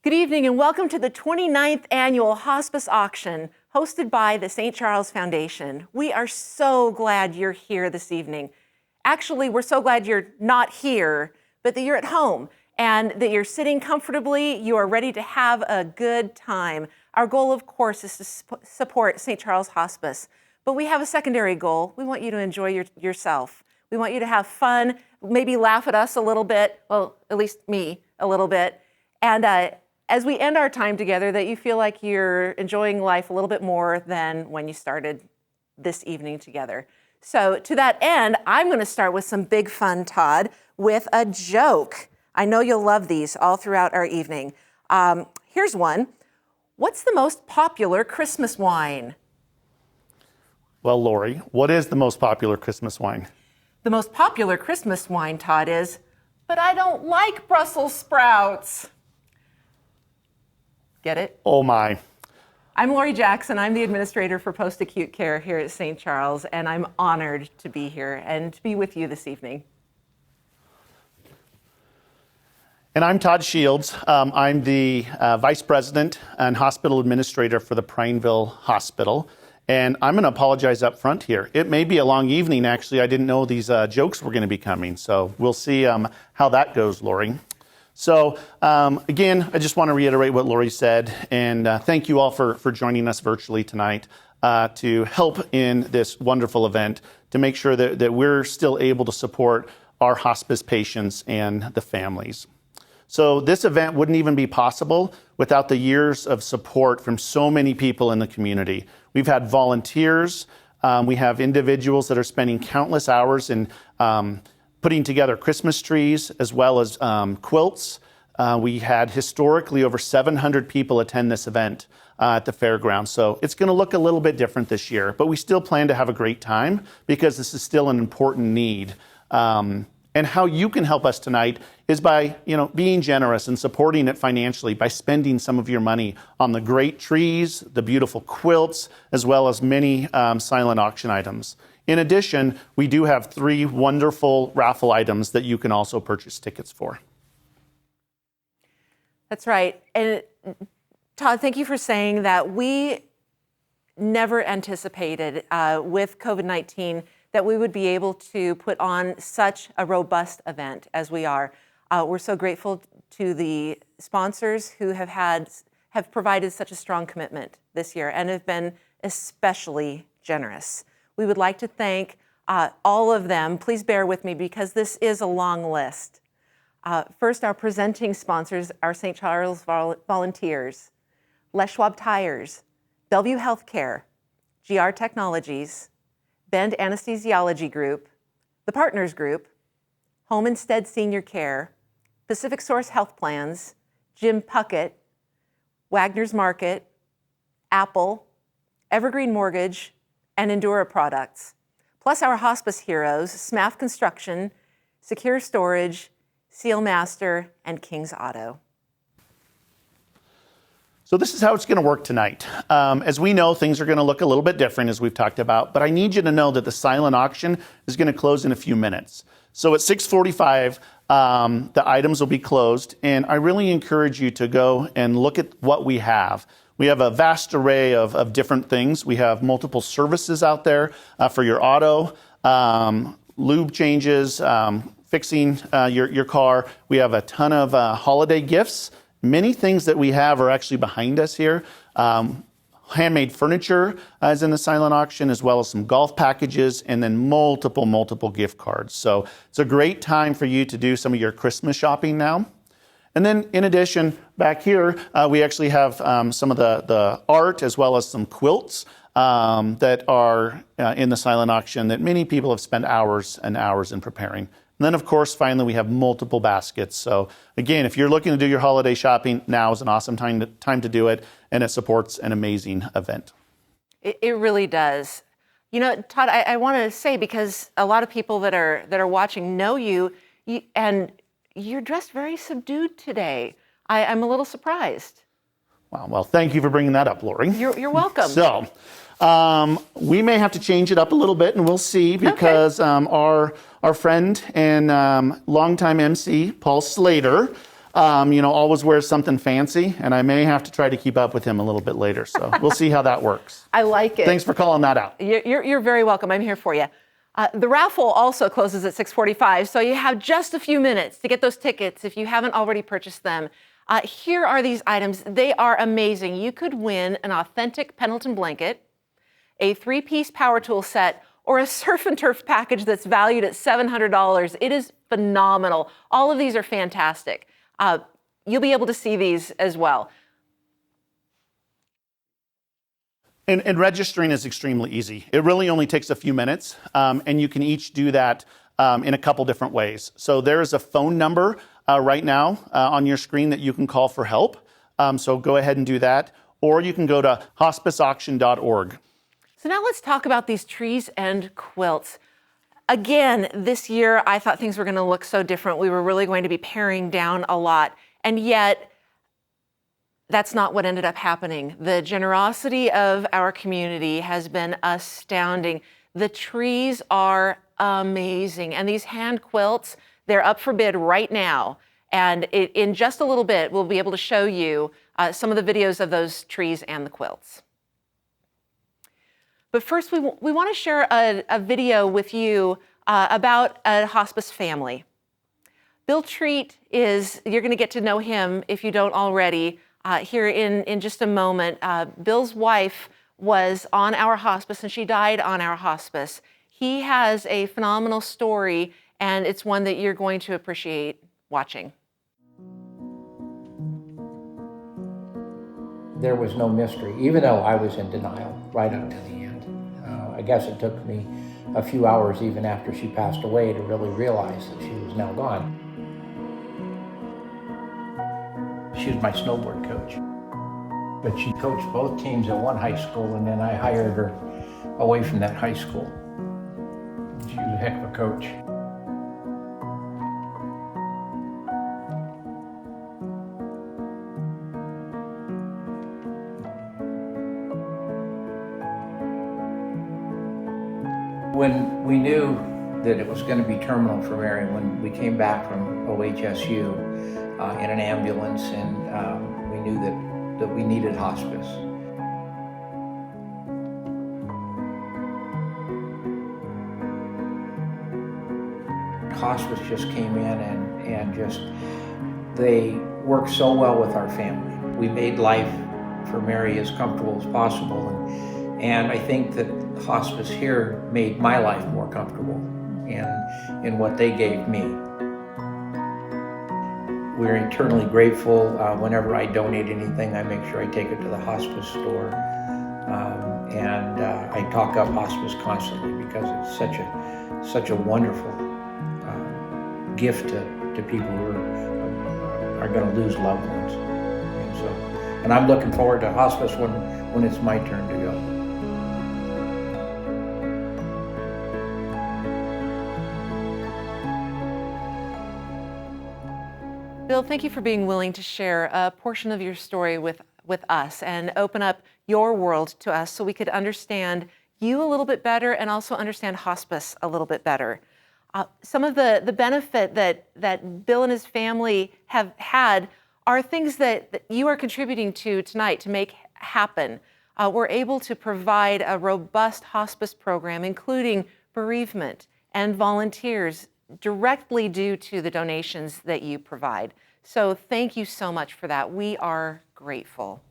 Good evening and welcome to the 29th Annual Hospice Auction hosted by the St. Charles Foundation. We are so glad you're here this evening. Actually, we're so glad you're not here, but that you're at home and that you're sitting comfortably, you are ready to have a good time. Our goal, of course, is to support St. Charles Hospice, but we have a secondary goal. We want you to enjoy yourself. We want you to have fun, maybe laugh at us a little bit, well, at least me a little bit, and as we end our time together, that you feel like you're enjoying life a little bit more than when you started this evening together. So to that end, I'm going to start with some big fun, Todd, with a joke. I know you'll love these all throughout our evening. Here's one. What's the most popular Christmas wine? Well, Lori, what is the most popular Christmas wine? The most popular Christmas wine, Todd, is, but I don't like Brussels sprouts. Get it? Oh my. I'm Lori Jackson. I'm the administrator for post-acute care here at St. Charles, and I'm honored to be here and to be with you this evening. And I'm Todd Shields. I'm the vice president and hospital administrator for the Prineville Hospital. And I'm going to apologize up front here. It may be a long evening, actually. I didn't know these jokes were going to be coming. So we'll see how that goes, Lori. So again, I just want to reiterate what Lori said, and thank you all for joining us virtually tonight to help in this wonderful event to make sure that we're still able to support our hospice patients and the families. So this event wouldn't even be possible without the years of support from so many people in the community. We've had volunteers, we have individuals that are spending countless hours in putting together Christmas trees as well as quilts. We had historically over 700 people attend this event at the fairgrounds. So it's going to look a little bit different this year, but we still plan to have a great time because this is still an important need. And how you can help us tonight is by, being generous and supporting it financially by spending some of your money on the great trees, the beautiful quilts, as well as many silent auction items. In addition, we do have 3 wonderful raffle items that you can also purchase tickets for. That's right. And Todd, thank you for saying that. We never anticipated with COVID-19 that we would be able to put on such a robust event as we are. We're so grateful to the sponsors who have provided such a strong commitment this year and have been especially generous. We would like to thank all of them. Please bear with me because this is a long list. First, our presenting sponsors are St. Charles Volunteers, Les Schwab Tires, Bellevue Healthcare, GR Technologies, Bend Anesthesiology Group, The Partners Group, Home Instead Senior Care, Pacific Source Health Plans, Jim Puckett, Wagner's Market, Apple, Evergreen Mortgage, and Endura Products, plus our hospice heroes, SMAF Construction, Secure Storage, Seal Master, and King's Auto. So this is how it's going to work tonight. As we know, things are going to look a little bit different as we've talked about, but I need you to know that the silent auction is going to close in a few minutes. So at 6:45, the items will be closed, and I really encourage you to go and look at what we have. We have a vast array of different things. We have multiple services out there for your auto, lube changes, fixing your car. We have a ton of holiday gifts. Many things that we have are actually behind us here. Handmade furniture is in the silent auction, as well as some golf packages, and then multiple gift cards. So it's a great time for you to do some of your Christmas shopping now. And then in addition, back here, we actually have some of the art as well as some quilts that are in the silent auction that many people have spent hours and hours in preparing. And then, of course, finally, we have multiple baskets. So again, if you're looking to do your holiday shopping, now is an awesome time to do it, and it supports an amazing event. It really does. Todd, I want to say, because a lot of people that are watching know you and you're dressed very subdued today. I'm a little surprised. Wow. Well, thank you for bringing that up, Lori. You're welcome. So we may have to change it up a little bit, and we'll see, because our friend and longtime MC, Paul Slater, Always wears something fancy, and I may have to try to keep up with him a little bit later. So we'll see how that works. I like it. Thanks for calling that out. You're very welcome. I'm here for you. The raffle also closes at 6:45, so you have just a few minutes to get those tickets if you haven't already purchased them. Here are these items. They are amazing. You could win an authentic Pendleton blanket, a 3-piece power tool set, or a surf and turf package that's valued at $700. It is phenomenal. All of these are fantastic. You'll be able to see these as well. And registering is extremely easy. It really only takes a few minutes, and you can each do that in a couple different ways. So there is a phone number right now on your screen that you can call for help. So go ahead and do that. Or you can go to hospiceauction.org. So now let's talk about these trees and quilts. Again, this year, I thought things were going to look so different. We were really going to be paring down a lot. And yet, that's not what ended up happening. The generosity of our community has been astounding. The trees are amazing. And these hand quilts, they're up for bid right now. And in just a little bit, we'll be able to show you some of the videos of those trees and the quilts. But first, we want to share a video with you about a hospice family. Bill Treat you're going to get to know him if you don't already here in just a moment. Bill's wife was on our hospice and she died on our hospice. He has a phenomenal story and it's one that you're going to appreciate watching. There was no mystery, even though I was in denial right up to the end. I guess it took me a few hours even after she passed away to really realize that she was now gone. She was my snowboard coach, but she coached both teams at one high school, and then I hired her away from that high school. She was a heck of a coach. When we knew that it was going to be terminal for Mary, when we came back from OHSU in an ambulance, and we knew that we needed hospice. Hospice just came in and just, they worked so well with our family. We made life for Mary as comfortable as possible, and I think that hospice here made my life more comfortable in what they gave me. We're eternally grateful. Whenever I donate anything, I make sure I take it to the hospice store. And I talk up hospice constantly because it's such a wonderful gift to people who are going to lose loved ones. And I'm looking forward to hospice when it's my turn to go. Bill, thank you for being willing to share a portion of your story with us and open up your world to us so we could understand you a little bit better and also understand hospice a little bit better. Some of the benefit that Bill and his family have had are things that you are contributing to tonight to make happen. We're able to provide a robust hospice program, including bereavement and volunteers, directly due to the donations that you provide. So thank you so much for that. We are grateful.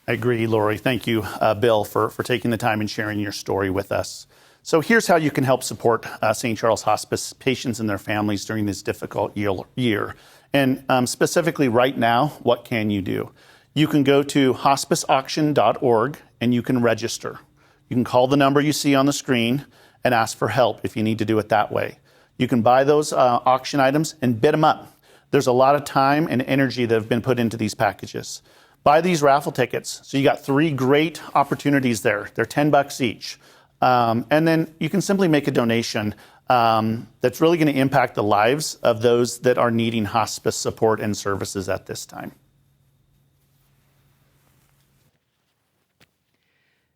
I agree, Lori. Thank you, Bill, for taking the time and sharing your story with us. So here's how you can help support St. Charles Hospice patients and their families during this difficult year. And specifically right now, what can you do? You can go to hospiceauction.org and you can register. You can call the number you see on the screen and ask for help if you need to do it that way. You can buy those auction items and bid them up. There's a lot of time and energy that have been put into these packages. Buy these raffle tickets. So you got 3 great opportunities there. They're $10 each. And then you can simply make a donation that's really going to impact the lives of those that are needing hospice support and services at this time.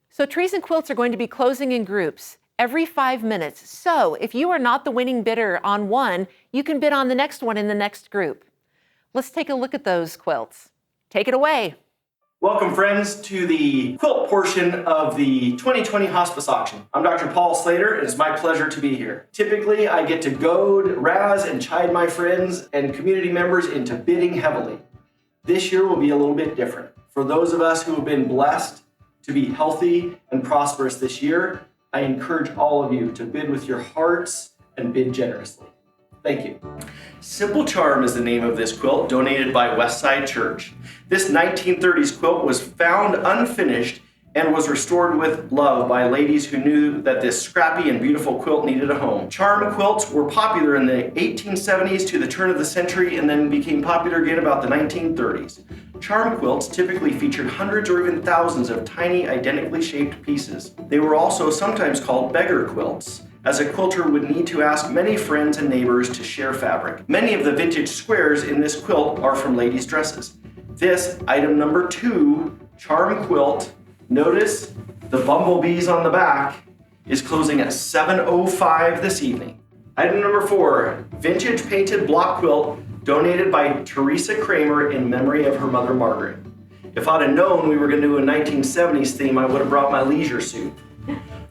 So trees and quilts are going to be closing in groups. every 5 minutes. So if you are not the winning bidder on one, you can bid on the next one in the next group. Let's take a look at those quilts. Take it away. Welcome, friends, to the quilt portion of the 2020 Hospice Auction. I'm Dr. Paul Slater, and it's my pleasure to be here. Typically, I get to goad, razz, and chide my friends and community members into bidding heavily. This year will be a little bit different. For those of us who have been blessed to be healthy and prosperous this year, I encourage all of you to bid with your hearts and bid generously. Thank you. Simple Charm is the name of this quilt, donated by Westside Church. This 1930s quilt was found unfinished and was restored with love by ladies who knew that this scrappy and beautiful quilt needed a home. Charm quilts were popular in the 1870s to the turn of the century and then became popular again about the 1930s. Charm quilts typically featured hundreds or even thousands of tiny, identically shaped pieces. They were also sometimes called beggar quilts, as a quilter would need to ask many friends and neighbors to share fabric. Many of the vintage squares in this quilt are from ladies' dresses. This, item number 2, Charm quilt, notice the bumblebees on the back, is closing at 7:05 this evening. Item number 4, vintage painted block quilt, donated by Teresa Kramer in memory of her mother Margaret. If I'd have known we were going to do a 1970s theme, I would have brought my leisure suit.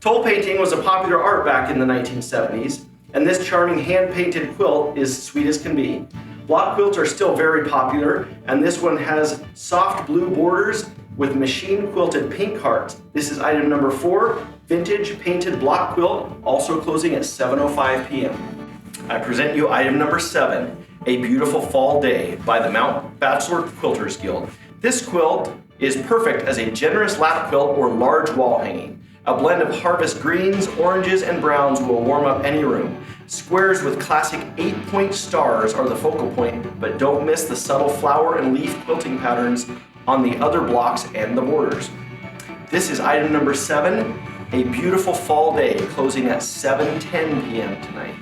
Toll painting was a popular art back in the 1970s, and this charming hand-painted quilt is sweet as can be. Block quilts are still very popular, and this one has soft blue borders with machine-quilted pink hearts. This is item number 4, vintage painted block quilt, also closing at 7:05 p.m. I present you item number 7, A Beautiful Fall Day by the Mount Bachelor Quilters Guild. This quilt is perfect as a generous lap quilt or large wall hanging. A blend of harvest greens, oranges, and browns will warm up any room. Squares with classic 8-point stars are the focal point, but don't miss the subtle flower and leaf quilting patterns on the other blocks and the borders. This is item number 7, A Beautiful Fall Day, closing at 7:10 p.m. tonight.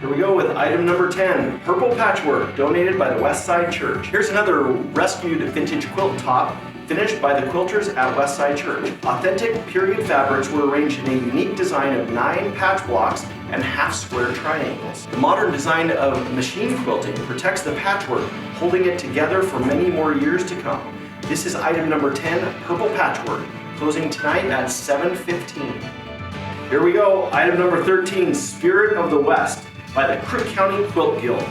Here we go with item number 10, Purple Patchwork, donated by the Westside Church. Here's another rescued vintage quilt top, finished by the quilters at Westside Church. Authentic period fabrics were arranged in a unique design of 9 patch blocks and half-square triangles. The modern design of machine quilting protects the patchwork, holding it together for many more years to come. This is item number 10, Purple Patchwork, closing tonight at 7:15. Here we go, item number 13, Spirit of the West by the Crook County Quilt Guild.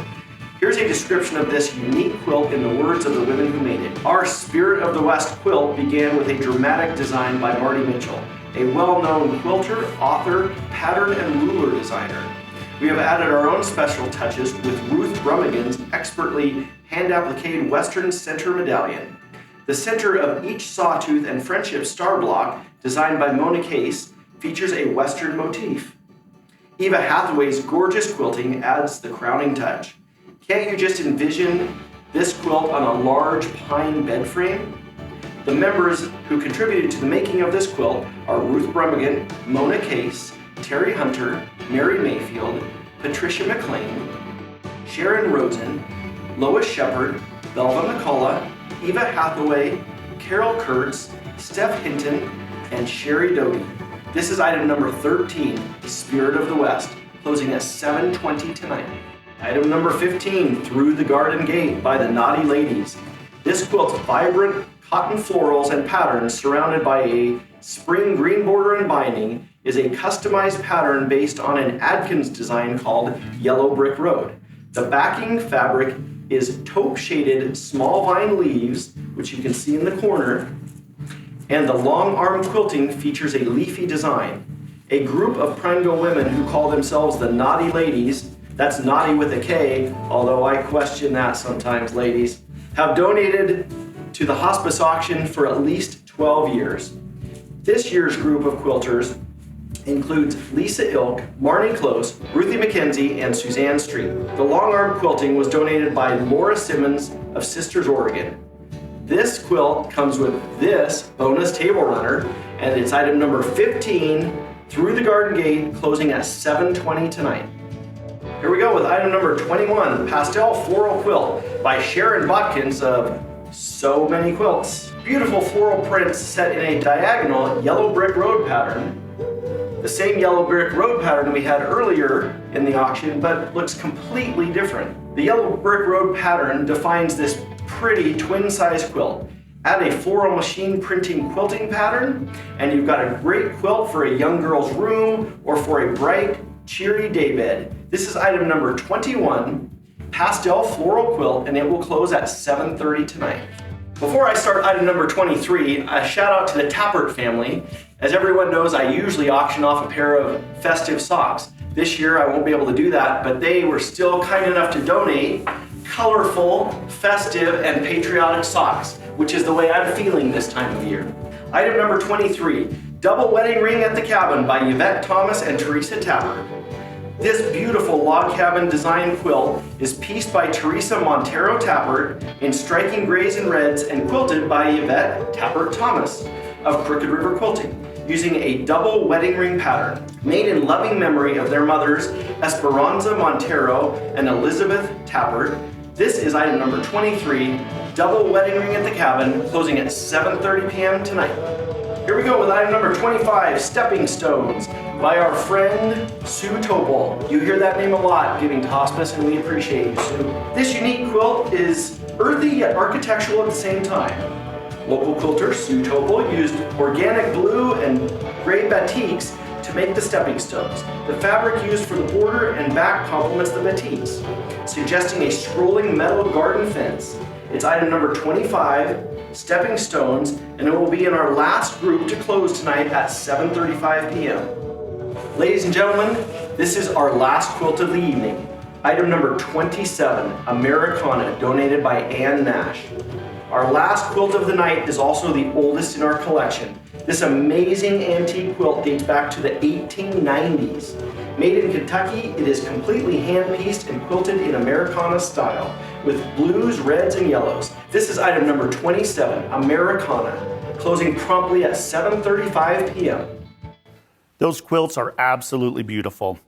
Here's a description of this unique quilt in the words of the women who made it. Our Spirit of the West quilt began with a dramatic design by Marty Mitchell, a well-known quilter, author, pattern, and ruler designer. We have added our own special touches with Ruth Brummagans' expertly hand-appliqued Western center medallion. The center of each sawtooth and friendship star block, designed by Mona Case, features a Western motif. Eva Hathaway's gorgeous quilting adds the crowning touch. Can't you just envision this quilt on a large pine bed frame? The members who contributed to the making of this quilt are Ruth Brummigan, Mona Case, Terry Hunter, Mary Mayfield, Patricia McLean, Sharon Rosen, Lois Shepard, Belva McCullough, Eva Hathaway, Carol Kurtz, Steph Hinton, and Sherry Doty. This is item number 13, Spirit of the West, closing at 7:20 tonight. Item number 15, Through the Garden Gate by the Naughty Ladies. This quilt's vibrant cotton florals and patterns surrounded by a spring green border and binding is a customized pattern based on an Adkins design called Yellow Brick Road. The backing fabric is taupe shaded small vine leaves, which you can see in the corner, and the long arm quilting features a leafy design. A group of Prineville women who call themselves the Naughty Ladies, that's naughty with a K, although I question that sometimes, ladies, have donated to the Hospice auction for at least 12 years. This year's group of quilters includes Lisa Ilk, Marnie Close, Ruthie McKenzie, and Suzanne Street. The long arm quilting was donated by Laura Simmons of Sisters, Oregon. This quilt comes with this bonus table runner, and it's item number 15, Through the Garden Gate, closing at 7:20 tonight. Here we go with item number 21, Pastel Floral Quilt by Sharon Watkins of So Many Quilts. Beautiful floral prints set in a diagonal yellow brick road pattern. The same yellow brick road pattern we had earlier in the auction, but looks completely different. The yellow brick road pattern defines this pretty twin-size quilt. Add a floral machine printing quilting pattern, and you've got a great quilt for a young girl's room or for a bright, cheery daybed. This is item number 21, Pastel Floral Quilt, and it will close at 7:30 tonight. Before I start item number 23, a shout out to the Tappert family. As everyone knows, I usually auction off a pair of festive socks. This year I won't be able to do that, but they were still kind enough to donate colorful, festive, and patriotic socks, which is the way I'm feeling this time of year. Item number 23, Double Wedding Ring at the Cabin by Yvette Thomas and Teresa Tavern. This beautiful log cabin design quilt is pieced by Teresa Montero Tappert in striking grays and reds and quilted by Yvette Tappert Thomas of Crooked River Quilting, using a double wedding ring pattern made in loving memory of their mothers Esperanza Montero and Elizabeth Tappert. This is item number 23, Double Wedding Ring at the Cabin, closing at 7:30 p.m. tonight. Here we go with item number 25, Stepping Stones by our friend Sue Topol. You hear that name a lot giving to hospice, and we appreciate you, Sue. This unique quilt is earthy yet architectural at the same time. Local quilter Sue Topol used organic blue and gray batiks to make the stepping stones. The fabric used for the border and back complements the batiks, suggesting a scrolling metal garden fence. It's item number 25, Stepping Stones, and it will be in our last group to close tonight at 7:35 p.m. Ladies and gentlemen, this is our last quilt of the evening. Item number 27, Americana, donated by Ann Nash. Our last quilt of the night is also the oldest in our collection. This amazing antique quilt dates back to the 1890s. Made in Kentucky, it is completely hand-pieced and quilted in Americana style, with blues, reds, and yellows. This is item number 27, Americana, closing promptly at 7:35 p.m. Those quilts are absolutely beautiful.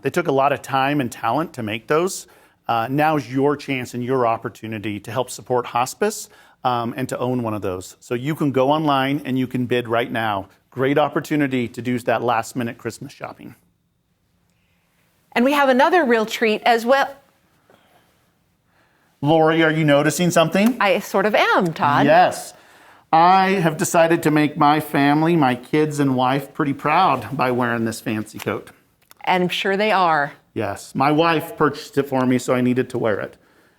They took a lot of time and talent to make those. Now's your chance and your opportunity to help support hospice and to own one of those. So you can go online and you can bid right now. Great opportunity to do that last minute Christmas shopping. And we have another real treat as well. Lori, are you noticing something? I sort of am, Todd. Yes. I have decided to make my family, my kids and wife pretty proud by wearing this fancy coat. And I'm sure they are. Yes, my wife purchased it for me, so I needed to wear it.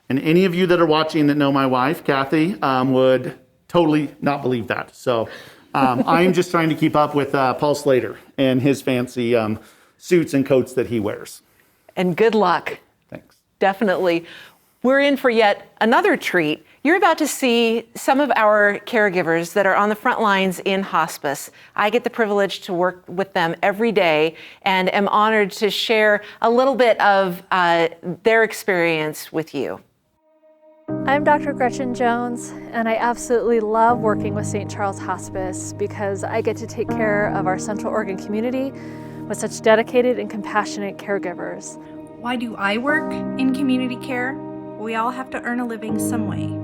And any of you that are watching that know my wife, Kathy, would totally not believe that. So I'm just trying to keep up with Paul Slater and his fancy suits and coats that he wears. And good luck. Thanks. Definitely. We're in for yet another treat. You're about to see some of our caregivers that are on the front lines in hospice. I get the privilege to work with them every day and am honored to share a little bit of their experience with you. I'm Dr. Gretchen Jones, and I absolutely love working with St. Charles Hospice because I get to take care of our Central Oregon community with such dedicated and compassionate caregivers. Why do I work in community care? We all have to earn a living some way.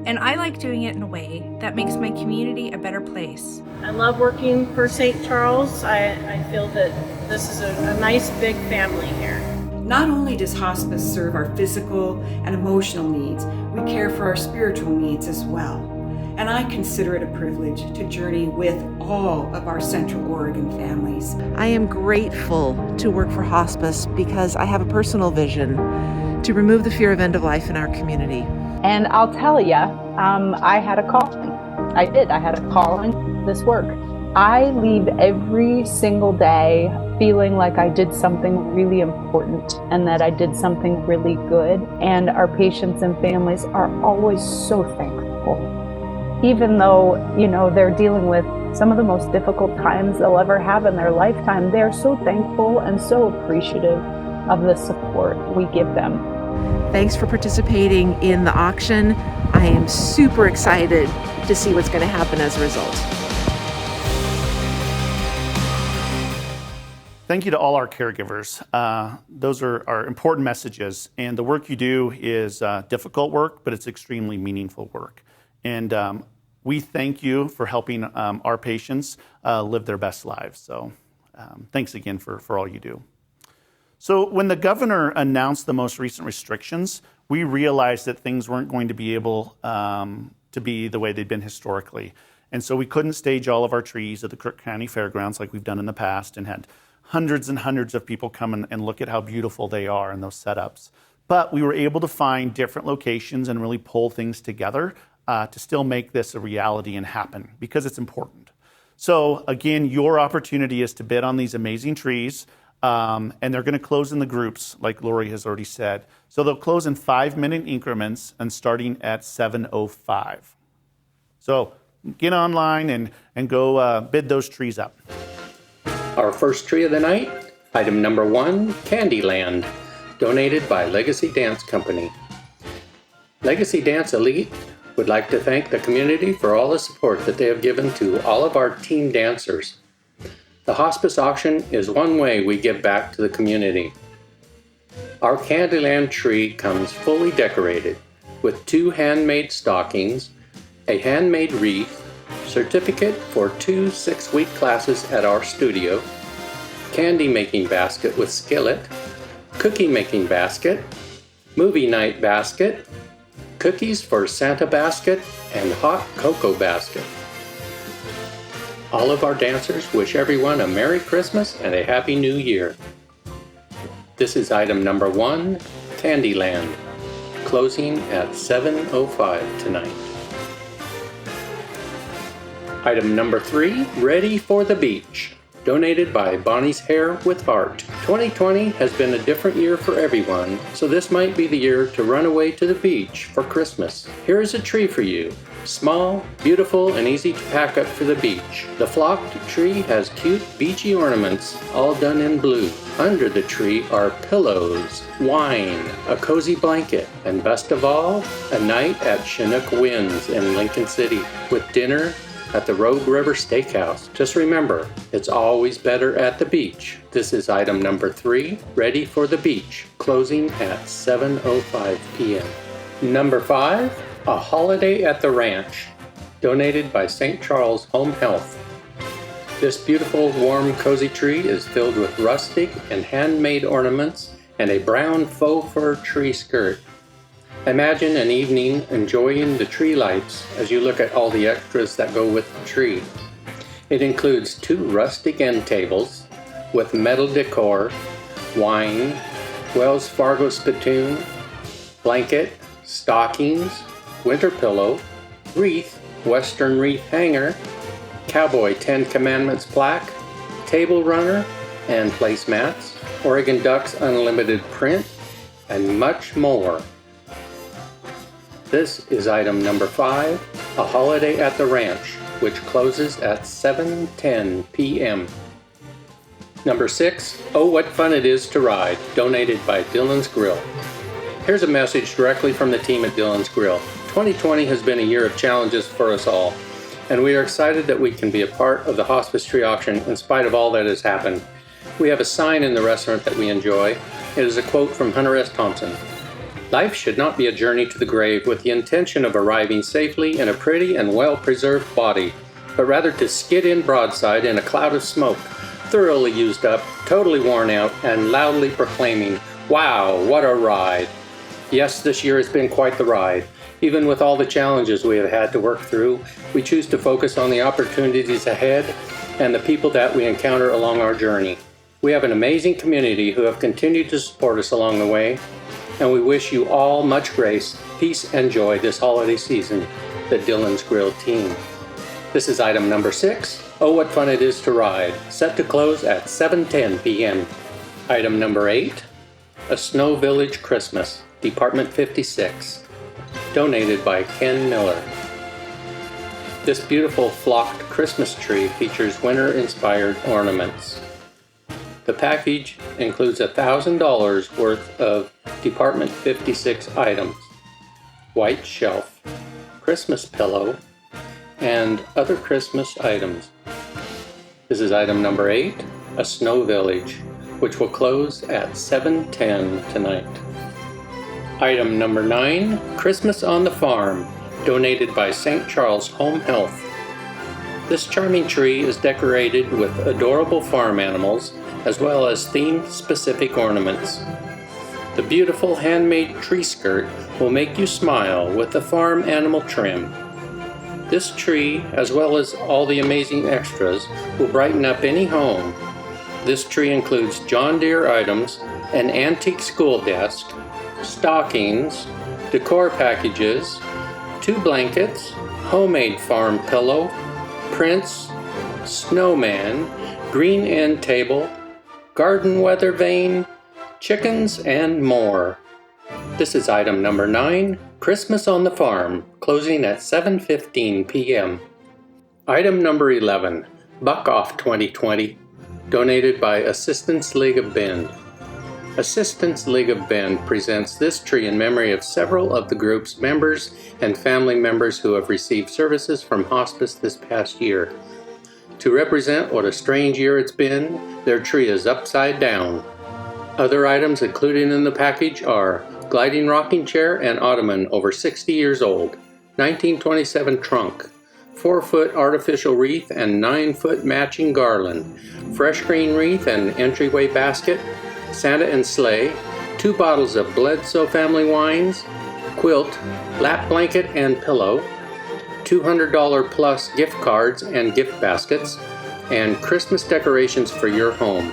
And I like doing it in a way that makes my community a better place. I love working for St. Charles. I feel that this is a nice big family here. Not only does hospice serve our physical and emotional needs, we care for our spiritual needs as well. And I consider it a privilege to journey with all of our Central Oregon families. I am grateful to work for hospice because I have a personal vision to remove the fear of end of life in our community. And I'll tell you, I had a calling. I did. I had a calling, this work. I leave every single day feeling like I did something really important and that I did something really good. And our patients and families are always so thankful. Even though, they're dealing with some of the most difficult times they'll ever have in their lifetime, they're so thankful and so appreciative of the support we give them. Thanks for participating in the auction. I am super excited to see what's going to happen as a result. Thank you to all our caregivers. Those are important messages, and the work you do is difficult work, but it's extremely meaningful work. And we thank you for helping our patients live their best lives. So thanks again for all you do. So when the governor announced the most recent restrictions, we realized that things weren't going to be able to be the way they'd been historically. And so we couldn't stage all of our trees at the Crook County Fairgrounds like we've done in the past and had hundreds and hundreds of people come and look at how beautiful they are in those setups. But we were able to find different locations and really pull things together to still make this a reality and happen, because it's important. So again, your opportunity is to bid on these amazing trees, and they're going to close in the groups, like Lori has already said. So they'll close in 5-minute increments and starting at 7:05. So get online and go bid those trees up. Our first tree of the night, item number 1, Candyland, donated by Legacy Dance Company. Legacy Dance Elite would like to thank the community for all the support that they have given to all of our team dancers. The hospice auction is one way we give back to the community. Our Candyland tree comes fully decorated with 2 handmade stockings, a handmade wreath, certificate for 2 6-week classes at our studio, candy making basket with skillet, cookie making basket, movie night basket, cookies for Santa basket, and hot cocoa basket. All of our dancers wish everyone a Merry Christmas and a Happy New Year. This is item number 1, Candyland, closing at 7:05 tonight. Item number 3, Ready for the Beach, donated by Bonnie's Hair with Heart. 2020 has been a different year for everyone, so this might be the year to run away to the beach for Christmas. Here is a tree for you. Small, beautiful, and easy to pack up for the beach. The flocked tree has cute beachy ornaments, all done in blue. Under the tree are pillows, wine, a cozy blanket, and best of all, a night at Chinook Winds in Lincoln City with dinner at the Rogue River Steakhouse. Just remember, it's always better at the beach. This is item number 3, Ready for the Beach, closing at 7:05 p.m. Number 5, A Holiday at the Ranch, donated by St. Charles Home Health. This beautiful, warm, cozy tree is filled with rustic and handmade ornaments and a brown faux fur tree skirt. Imagine an evening enjoying the tree lights as you look at all the extras that go with the tree. It includes 2 rustic end tables with metal decor, wine, Wells Fargo spittoon, blanket, stockings, winter pillow, wreath, western wreath hanger, cowboy 10 Commandments plaque, table runner and placemats, Oregon Ducks Unlimited print, and much more. This is item number 5, A Holiday at the Ranch, which closes at 7:10 p.m. Number 6, Oh What Fun It Is to Ride, donated by Dylan's Grill. Here's a message directly from the team at Dylan's Grill. 2020 has been a year of challenges for us all, and we are excited that we can be a part of the hospice tree auction in spite of all that has happened. We have a sign in the restaurant that we enjoy. It is a quote from Hunter S. Thompson. Life should not be a journey to the grave with the intention of arriving safely in a pretty and well-preserved body, but rather to skid in broadside in a cloud of smoke, thoroughly used up, totally worn out, and loudly proclaiming, "Wow, what a ride!" Yes, this year has been quite the ride. Even with all the challenges we have had to work through, we choose to focus on the opportunities ahead and the people that we encounter along our journey. We have an amazing community who have continued to support us along the way, and we wish you all much grace, peace, and joy this holiday season, the Dylan's Grill team. This is item number 6, Oh What Fun It Is to Ride, set to close at 7:10 p.m. Item number 8, A Snow Village Christmas, Department 56, donated by Ken Miller. This beautiful flocked Christmas tree features winter-inspired ornaments. The package includes $1,000 worth of Department 56 items, white shelf, Christmas pillow, and other Christmas items. This is item number 8, A Snow Village, which will close at 7:10 tonight. Item number 9, Christmas on the Farm, donated by St. Charles Home Health. This charming tree is decorated with adorable farm animals as well as theme-specific ornaments. The beautiful handmade tree skirt will make you smile with the farm animal trim. This tree, as well as all the amazing extras, will brighten up any home. This tree includes John Deere items, an antique school desk, stockings, decor packages, 2 blankets, homemade farm pillow, prints, snowman, green end table, garden weather vane, chickens, and more. This is item number 9, Christmas on the Farm, closing at 7:15 p.m. Item number 11, Buck Off 2020, donated by Assistance League of Bend. Assistance League of Bend presents this tree in memory of several of the group's members and family members who have received services from hospice this past year. To represent what a strange year it's been, their tree is upside down. Other items included in the package are gliding rocking chair and ottoman over 60 years old, 1927 trunk, 4-foot artificial wreath and 9-foot matching garland, fresh green wreath and entryway basket, Santa and sleigh, 2 bottles of Bledsoe family wines, quilt, lap blanket and pillow, $200 plus gift cards and gift baskets, and Christmas decorations for your home.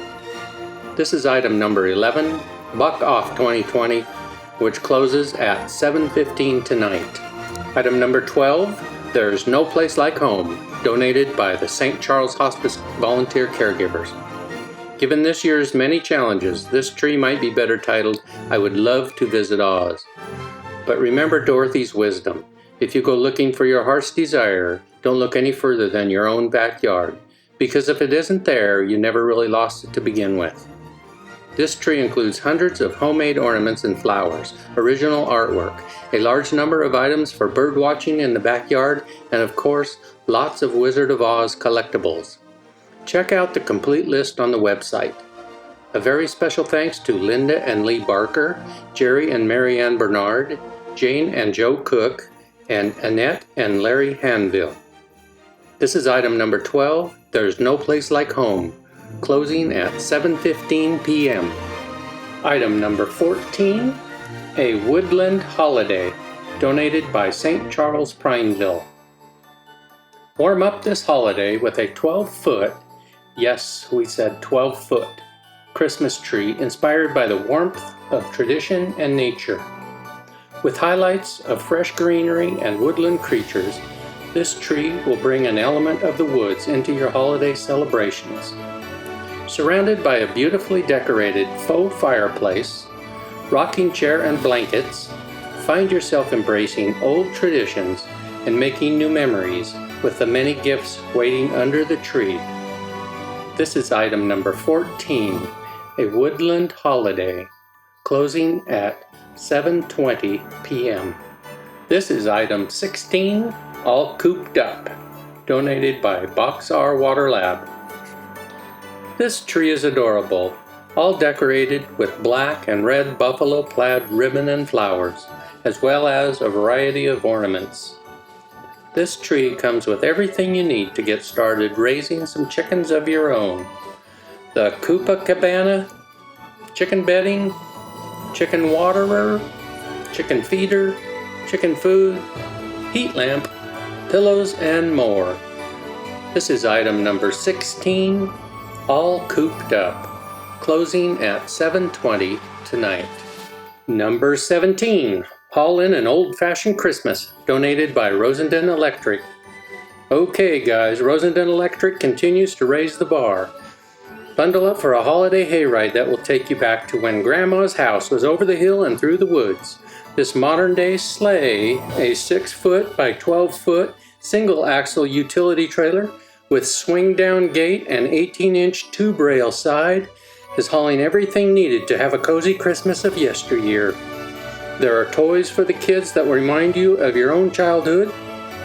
This is item number 11, Buck Off 2020, which closes at 7:15 tonight. Item number 12, There's No Place Like Home, donated by the St. Charles Hospice volunteer caregivers. Given this year's many challenges, this tree might be better titled, I Would Love to Visit Oz. But remember Dorothy's wisdom. If you go looking for your heart's desire, don't look any further than your own backyard, because if it isn't there, you never really lost it to begin with. This tree includes hundreds of homemade ornaments and flowers, original artwork, a large number of items for bird watching in the backyard, and of course, lots of Wizard of Oz collectibles. Check out the complete list on the website. A very special thanks to Linda and Lee Barker, Jerry and Mary Ann Bernard, Jane and Joe Cook, and Annette and Larry Hanville. This is item number 12, There's No Place Like Home, closing at 7:15 p.m. Item number 14, A Woodland Holiday, donated by St. Charles Prineville. Warm up this holiday with a 12-foot, yes, we said 12-foot, Christmas tree inspired by the warmth of tradition and nature. With highlights of fresh greenery and woodland creatures, this tree will bring an element of the woods into your holiday celebrations. Surrounded by a beautifully decorated faux fireplace, rocking chair and blankets, find yourself embracing old traditions and making new memories with the many gifts waiting under the tree. This is item number 14, A Woodland Holiday, closing at 7:20 p.m. This is item 16, All Cooped Up, donated by Box R Water Lab. This tree is adorable, all decorated with black and red buffalo plaid ribbon and flowers, as well as a variety of ornaments. This tree comes with everything you need to get started raising some chickens of your own. The Koopa Cabana, chicken bedding, chicken waterer, chicken feeder, chicken food, heat lamp, pillows, and more. This is item number 16, All Cooped Up, closing at 7:20 tonight. Number 17, Haul in an Old-Fashioned Christmas, donated by Rosendin Electric. Okay guys, Rosendin Electric continues to raise the bar. Bundle up for a holiday hayride that will take you back to when Grandma's house was over the hill and through the woods. This modern-day sleigh, a 6-foot by 12-foot single-axle utility trailer with swing-down gate and 18-inch tube rail side, is hauling everything needed to have a cozy Christmas of yesteryear. There are toys for the kids that will remind you of your own childhood.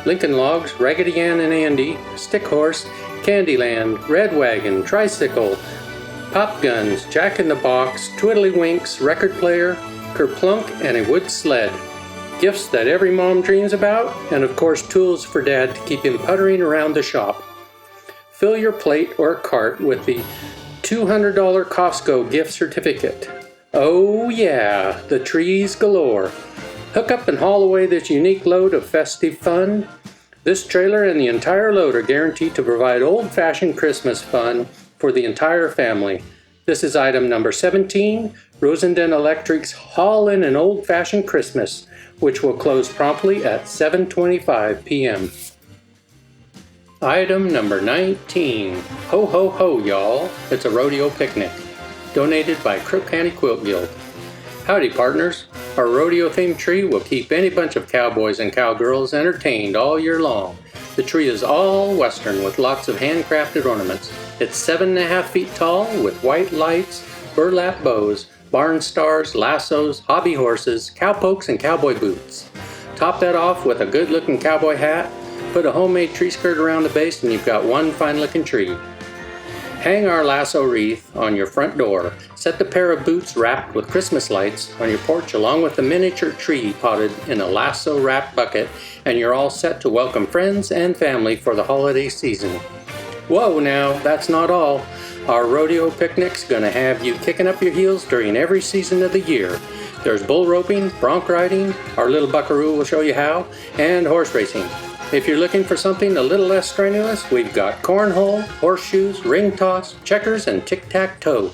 Lincoln Logs, Raggedy Ann and Andy, Stick Horse, Candyland, Red Wagon, Tricycle, Pop Guns, Jack in the Box, Twiddlywinks, Record Player, Kerplunk, and a wood sled. Gifts that every mom dreams about, and of course tools for Dad to keep him puttering around the shop. Fill your plate or cart with the $200 Costco gift certificate. Oh yeah, the trees galore. Hook up and haul away this unique load of festive fun. This trailer and the entire load are guaranteed to provide old-fashioned Christmas fun for the entire family. This is item number 17, Rosenden Electric's Haul in an Old-Fashioned Christmas, which will close promptly at 7:25 p.m. Item number 19, Ho Ho Ho Y'all, it's a rodeo picnic, donated by Crook County Quilt Guild. Howdy partners, our rodeo-themed tree will keep any bunch of cowboys and cowgirls entertained all year long. The tree is all western with lots of handcrafted ornaments. It's 7.5 feet tall with white lights, burlap bows, barn stars, lassos, hobby horses, cowpokes, and cowboy boots. Top that off with a good-looking cowboy hat, put a homemade tree skirt around the base, and you've got one fine-looking tree. Hang our lasso wreath on your front door. Set the pair of boots wrapped with Christmas lights on your porch along with the miniature tree potted in a lasso-wrapped bucket, and you're all set to welcome friends and family for the holiday season. Whoa now, that's not all. Our rodeo picnic's gonna have you kicking up your heels during every season of the year. There's bull roping, bronc riding, our little buckaroo will show you how, and horse racing. If you're looking for something a little less strenuous, we've got cornhole, horseshoes, ring toss, checkers, and tic-tac-toe.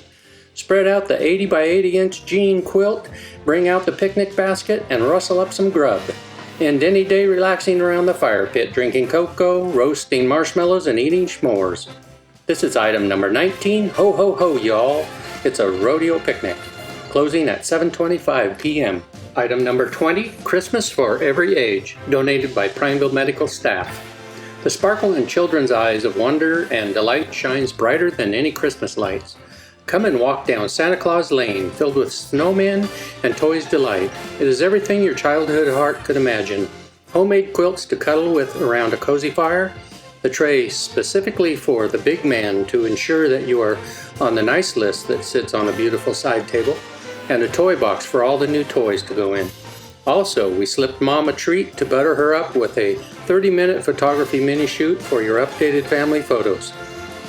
Spread out the 80 by 80 inch jean quilt, bring out the picnic basket, and rustle up some grub. End any day relaxing around the fire pit, drinking cocoa, roasting marshmallows, and eating s'mores. This is item number 19, Ho Ho Ho Y'all. It's a rodeo picnic, closing at 7:25 p.m. Item number 20, Christmas for Every Age, donated by Prineville Medical Staff. The sparkle in children's eyes of wonder and delight shines brighter than any Christmas lights. Come and walk down Santa Claus Lane, filled with snowmen and toys delight. It is everything your childhood heart could imagine. Homemade quilts to cuddle with around a cozy fire, the tray specifically for the big man to ensure that you are on the nice list that sits on a beautiful side table, and a toy box for all the new toys to go in. Also, we slipped Mom a treat to butter her up with a 30-minute photography mini-shoot for your updated family photos.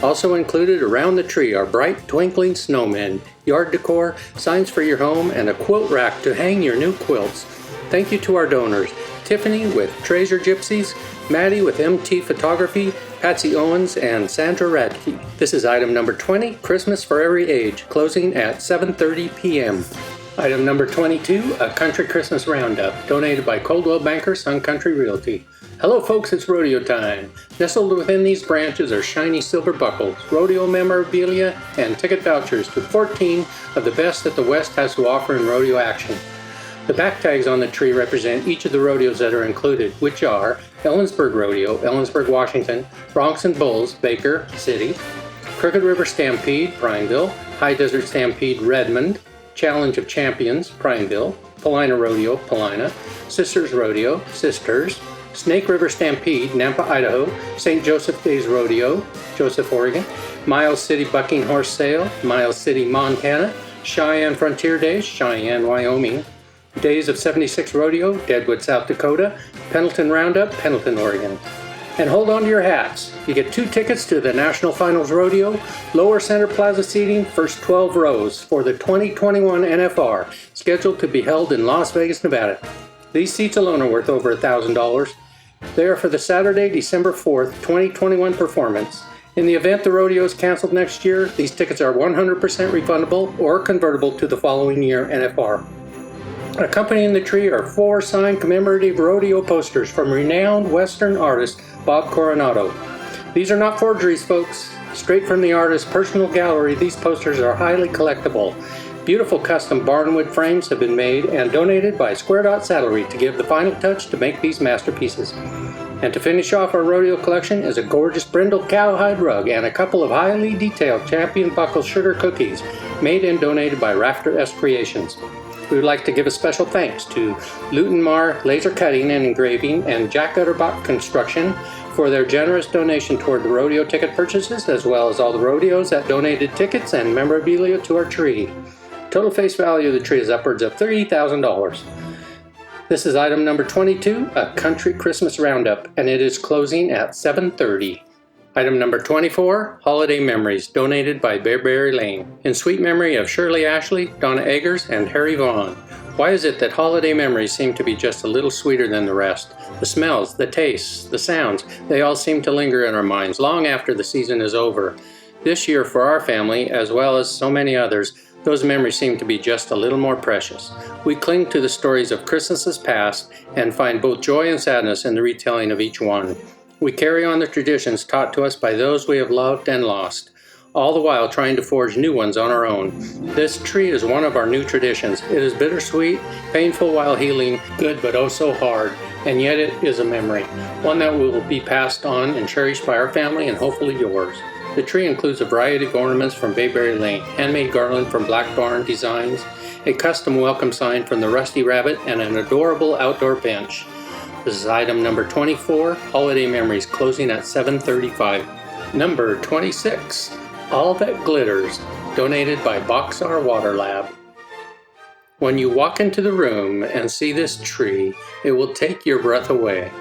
Also included around the tree are bright twinkling snowmen, yard decor, signs for your home, and a quilt rack to hang your new quilts. Thank you to our donors, Tiffany with Treasure Gypsies, Maddie with MT Photography, Patsy Owens, and Sandra Radke. This is item number 20, Christmas for Every Age, closing at 7:30 p.m. Item number 22, a Country Christmas Roundup, donated by Coldwell Banker Sun Country Realty. Hello folks, it's rodeo time. Nestled within these branches are shiny silver buckles, rodeo memorabilia, and ticket vouchers to 14 of the best that the West has to offer in rodeo action. The back tags on the tree represent each of the rodeos that are included, which are Ellensburg Rodeo, Ellensburg, Washington, Bronx and Bulls, Baker City, Crooked River Stampede, Prineville, High Desert Stampede, Redmond, Challenge of Champions, Prineville, Paulina Rodeo, Paulina, Sisters Rodeo, Sisters, Snake River Stampede, Nampa, Idaho, St. Joseph Days Rodeo, Joseph, Oregon, Miles City Bucking Horse Sale, Miles City, Montana, Cheyenne Frontier Days, Cheyenne, Wyoming, Days of 76 Rodeo, Deadwood, South Dakota, Pendleton Roundup, Pendleton, Oregon. And hold on to your hats. You get 2 tickets to the National Finals Rodeo, lower center plaza seating, first 12 rows for the 2021 NFR, scheduled to be held in Las Vegas, Nevada. These seats alone are worth over $1,000. They are for the Saturday, December 4th, 2021 performance. In the event the rodeo is canceled next year, these tickets are 100% refundable or convertible to the following year NFR. Accompanying the tree are 4 signed commemorative rodeo posters from renowned Western artist Bob Coronado. These are not forgeries, folks. Straight from the artist's personal gallery, these posters are highly collectible. Beautiful custom barnwood frames have been made and donated by Square Dot Saddlery to give the final touch to make these masterpieces. And to finish off our rodeo collection is a gorgeous brindle cowhide rug and a couple of highly detailed Champion Buckle sugar cookies made and donated by Rafter S Creations. We would like to give a special thanks to Luton Mar Laser Cutting and Engraving and Jack Utterbach Construction for their generous donation toward the rodeo ticket purchases, as well as all the rodeos that donated tickets and memorabilia to our tree. Total face value of the tree is upwards of $30,000. This is item number 22, a Country Christmas Roundup, and it is closing at 7:30. Item number 24, Holiday Memories, donated by Bearberry Lane. In sweet memory of Shirley Ashley, Donna Eggers, and Harry Vaughn. Why is it that holiday memories seem to be just a little sweeter than the rest? The smells, the tastes, the sounds, they all seem to linger in our minds long after the season is over. This year for our family, as well as so many others, those memories seem to be just a little more precious. We cling to the stories of Christmases past and find both joy and sadness in the retelling of each one. We carry on the traditions taught to us by those we have loved and lost, all the while trying to forge new ones on our own. This tree is one of our new traditions. It is bittersweet, painful while healing, good but oh so hard, and yet it is a memory, one that will be passed on and cherished by our family and hopefully yours. The tree includes a variety of ornaments from Bayberry Lane, handmade garland from Black Barn Designs, a custom welcome sign from the Rusty Rabbit, and an adorable outdoor bench. This is item number 24, Holiday Memories, closing at 7:35. Number 26, All That Glitters, donated by Boxar Water Lab. When you walk into the room and see this tree, it will take your breath away.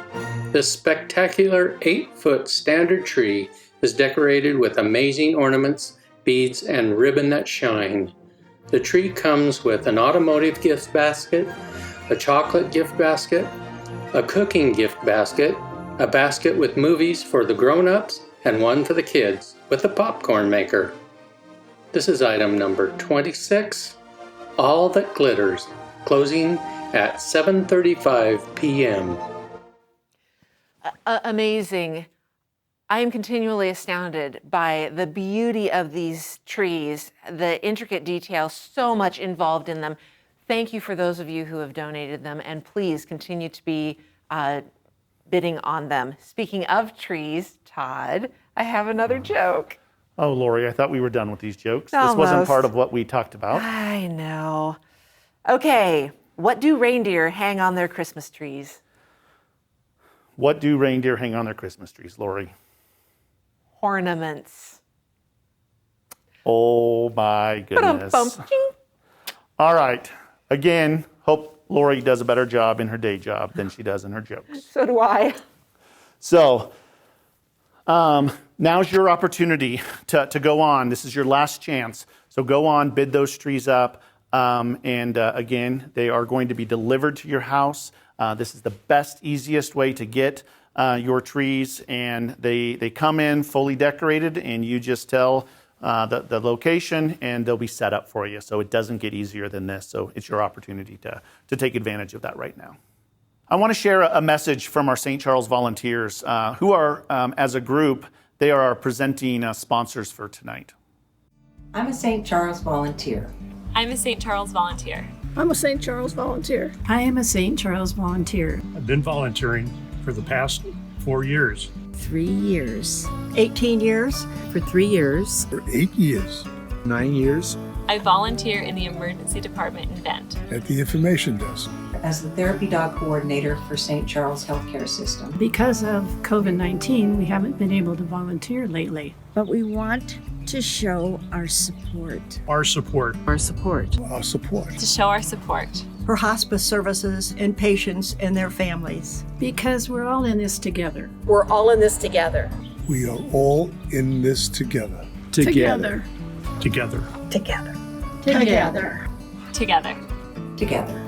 This spectacular 8-foot standard tree is decorated with amazing ornaments, beads, and ribbon that shine. The tree comes with an automotive gift basket, a chocolate gift basket, a cooking gift basket, a basket with movies for the grown-ups, and one for the kids with a popcorn maker. This is item number 26, All That Glitters, closing at 7:35 p.m. Amazing. I am continually astounded by the beauty of these trees, the intricate details, so much involved in them. Thank you for those of you who have donated them, and please continue to be bidding on them. Speaking of trees, Todd, I have another joke. Oh, Lori, I thought we were done with these jokes. Almost. This wasn't part of what we talked about. I know. Okay, what do reindeer hang on their Christmas trees? What do reindeer hang on their Christmas trees, Lori? Ornaments. Oh my goodness. All right. Again, hope Lori does a better job in her day job than she does in her jokes. So do I. So now's your opportunity to go on. This is your last chance. So go on, bid those trees up. Again, they are going to be delivered to your house. This is the best, easiest way to get your trees, and they come in fully decorated, and you just tell the location, and they'll be set up for you. So it doesn't get easier than this. So it's your opportunity to take advantage of that right now. I want to share a message from our St. Charles volunteers who are, as a group, they are our presenting sponsors for tonight. I'm a St. Charles volunteer. I'm a St. Charles volunteer. I'm a St. Charles volunteer. I am a St. Charles volunteer. I've been volunteering for the past 4 years. 3 years. 18 years. For 3 years. For 8 years. 9 years. I volunteer in the emergency department in Bend. At the information desk. As the therapy dog coordinator for St. Charles Healthcare System. Because of COVID-19, we haven't been able to volunteer lately. But we want to show our support. Our support. Our support. Our support. To show our support. For hospice services and patients and their families. Because we're all in this together. We're all in this together. We are all in this together. Together. Together. Together. Together. Together. Together.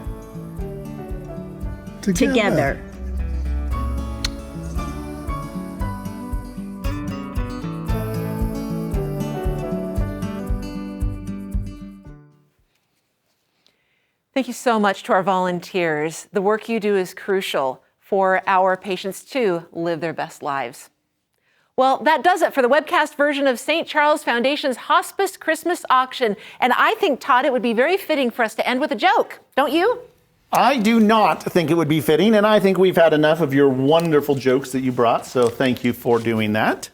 Together. Thank you so much to our volunteers. The work you do is crucial for our patients to live their best lives. Well, that does it for the webcast version of St. Charles Foundation's Hospice Christmas Auction. And I think, Todd, it would be very fitting for us to end with a joke, don't you? I do not think it would be fitting, and I think we've had enough of your wonderful jokes that you brought, so thank you for doing that.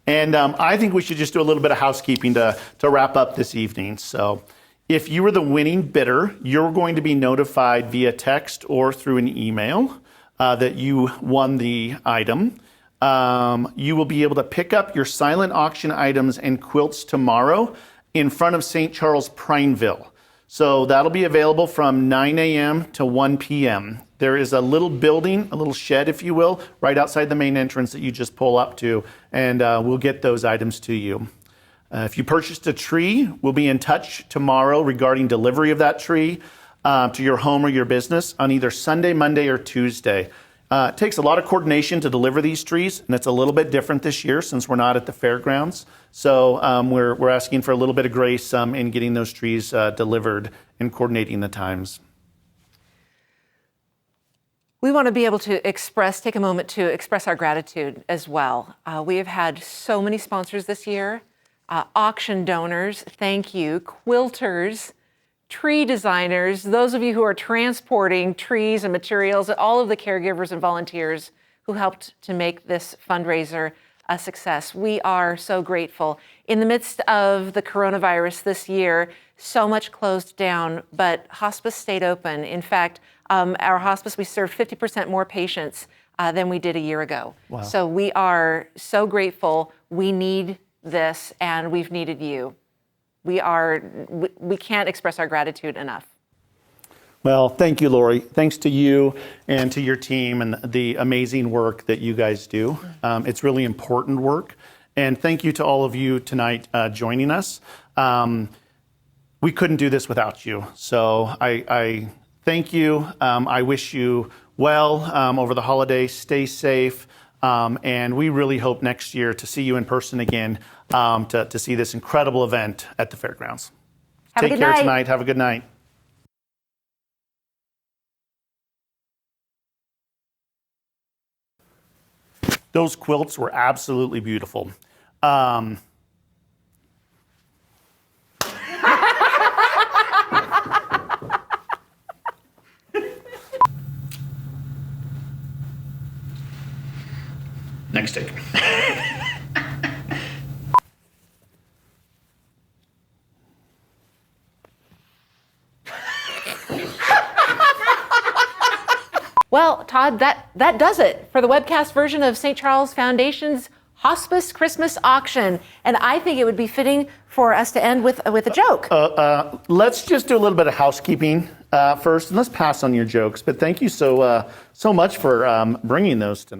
And I think we should just do a little bit of housekeeping to wrap up this evening. So if you were the winning bidder, you're going to be notified via text or through an email that you won the item. You will be able to pick up your silent auction items and quilts tomorrow in front of St. Charles Prineville. So that'll be available from 9 a.m. to 1 p.m. There is a little building, a little shed, if you will, right outside the main entrance that you just pull up to, and we'll get those items to you. If you purchased a tree, we'll be in touch tomorrow regarding delivery of that tree to your home or your business on either Sunday, Monday, or Tuesday. It takes a lot of coordination to deliver these trees, and it's a little bit different this year since we're not at the fairgrounds. So we're asking for a little bit of grace in getting those trees delivered and coordinating the times. We want to be able to take a moment to express our gratitude as well. We have had so many sponsors this year, auction donors, thank you, quilters, tree designers, those of you who are transporting trees and materials, all of the caregivers and volunteers who helped to make this fundraiser a success. We are so grateful. In the midst of the coronavirus this year, so much closed down, but hospice stayed open. In fact, our hospice, we served 50% more patients than we did a year ago. Wow. So we are so grateful. We need this, and we've needed you. We can't express our gratitude enough. Well, thank you, Lori. Thanks to you and to your team and the amazing work that you guys do. It's really important work. And thank you to all of you tonight joining us. We couldn't do this without you. So I thank you. I wish you well over the holidays. Stay safe. And we really hope next year to see you in person again, to see this incredible event at the fairgrounds. Take care tonight. Have a good night. Those quilts were absolutely beautiful. Next take. Well, Todd, that does it for the webcast version of St. Charles Foundation's Hospice Christmas Auction. And I think it would be fitting for us to end with a joke. Let's just do a little bit of housekeeping first, and let's pass on your jokes. But thank you so much for bringing those tonight.